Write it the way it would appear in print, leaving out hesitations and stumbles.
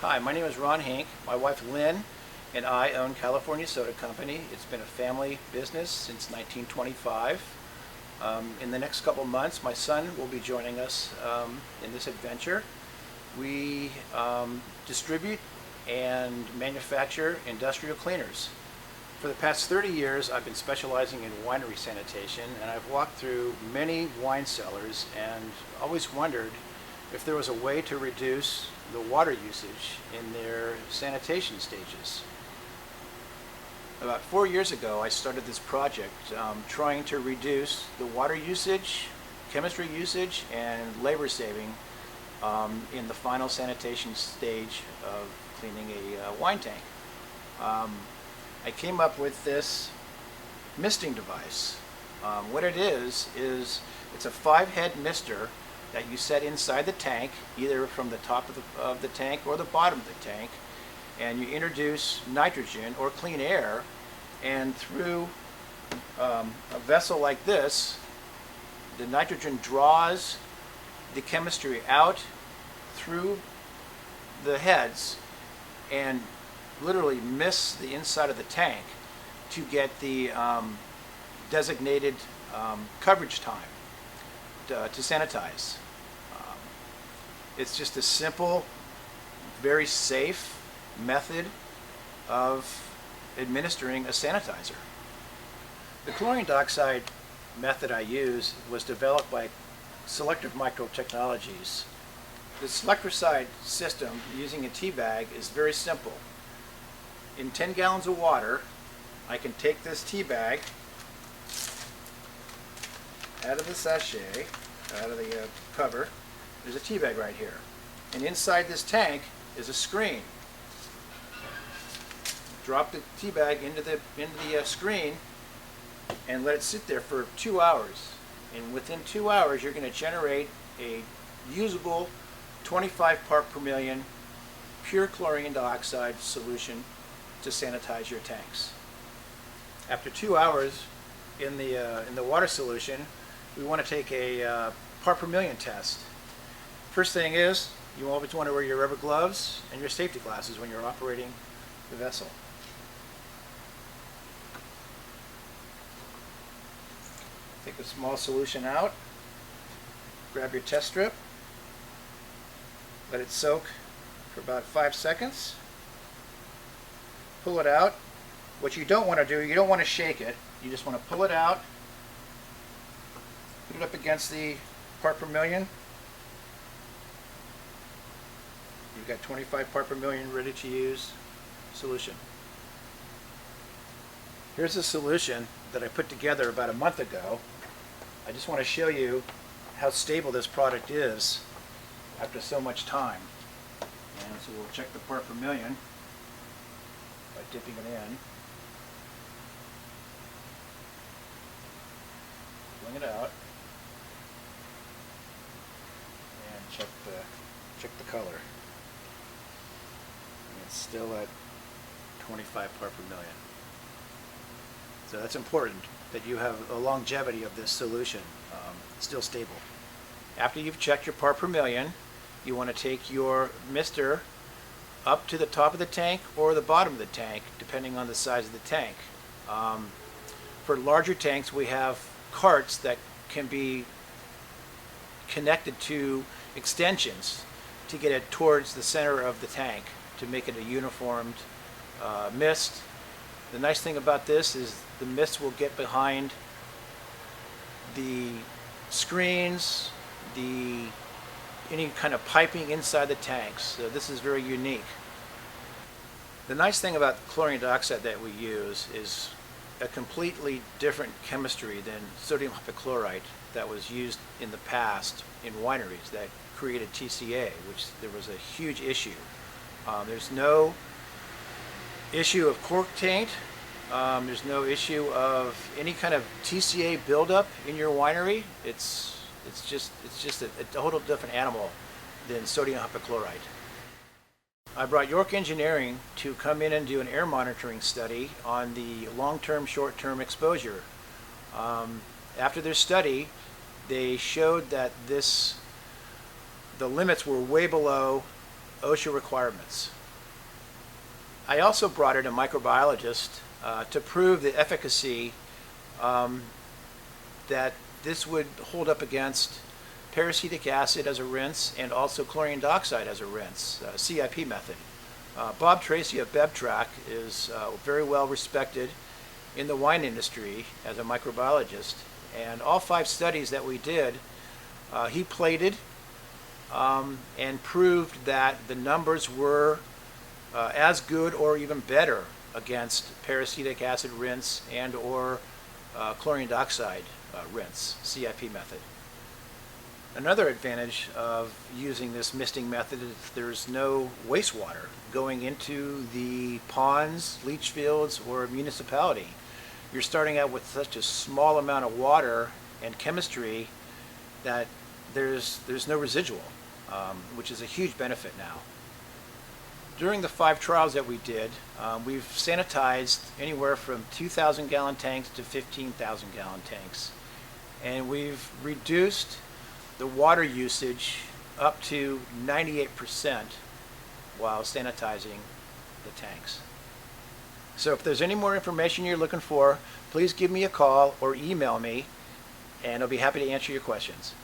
Hi, my name is Ron Hink. My wife Lynn and I own California Soda Company. It's been a family business since 1925. In the next couple months, my son will be joining us in this adventure. We distribute and manufacture industrial cleaners. For the past 30 years, I've been specializing in winery sanitation, and I've walked through many wine cellars and always wondered if there was a way to reduce the water usage in their sanitation stages. About 4 years ago, I started this project trying to reduce the water usage, chemistry usage, and labor saving in the final sanitation stage of cleaning a wine tank. I came up with this misting device. What it is it's a 5-head mister that you set inside the tank, either from the top of the tank or the bottom of the tank, and you introduce nitrogen or clean air, and through a vessel like this, the nitrogen draws the chemistry out through the heads and literally mists the inside of the tank to get the designated coverage time to sanitize. It's just a simple, very safe method of administering a sanitizer. The chlorine dioxide method I use was developed by Selective Microtechnologies. The selectricide system using a tea bag is very simple. In 10 gallons of water, I can take this tea bag out of the sachet, out of the cover. There's a tea bag right here. And inside this tank is a screen. Drop the tea bag into the screen and let it sit there for 2 hours. And within 2 hours, you're going to generate a usable 25 part per million pure chlorine dioxide solution to sanitize your tanks. After 2 hours in the water solution, we want to take a part per million test. First thing is, you always want to wear your rubber gloves and your safety glasses when you're operating the vessel. Take a small solution out, grab your test strip, let it soak for about 5 seconds, pull it out. What you don't want to do, you don't want to shake it, you just want to pull it out, put it up against the part per million. You've got 25 part per million ready to use solution. Here's a solution that I put together about a month ago. I just want to show you how stable this product is after so much time. And so we'll check the part per million by dipping it in. Bring it out. And check the color. It's still at 25 part per million. So that's important that you have a longevity of this solution, still stable. After you've checked your part per million, you want to take your mister up to the top of the tank or the bottom of the tank, depending on the size of the tank. For larger tanks, we have carts that can be connected to extensions to get it towards the center of the tank, to make it a uniformed mist. The nice thing about this is the mist will get behind the screens, any kind of piping inside the tanks. So this is very unique. The nice thing about chlorine dioxide that we use is a completely different chemistry than sodium hypochlorite that was used in the past in wineries that created TCA, which there was a huge issue. There's no issue of cork taint. There's no issue of any kind of TCA buildup in your winery. It's just a total different animal than sodium hypochlorite. I brought York Engineering to come in and do an air monitoring study on the long-term, short-term exposure. After their study, they showed that the limits were way below OSHA requirements. I also brought in a microbiologist to prove the efficacy that this would hold up against peracetic acid as a rinse and also chlorine dioxide as a rinse, CIP method. Bob Tracy of BevTrack is very well respected in the wine industry as a microbiologist, and all 5 studies that we did, he plated and proved that the numbers were as good or even better against peracetic acid rinse and or chlorine dioxide rinse, CIP method. Another advantage of using this misting method is there's no wastewater going into the ponds, leach fields, or municipality. You're starting out with such a small amount of water and chemistry that there's no residual, which is a huge benefit now. During the 5 trials that we did, we've sanitized anywhere from 2,000 gallon tanks to 15,000 gallon tanks. And we've reduced the water usage up to 98% while sanitizing the tanks. So if there's any more information you're looking for, please give me a call or email me, and I'll be happy to answer your questions.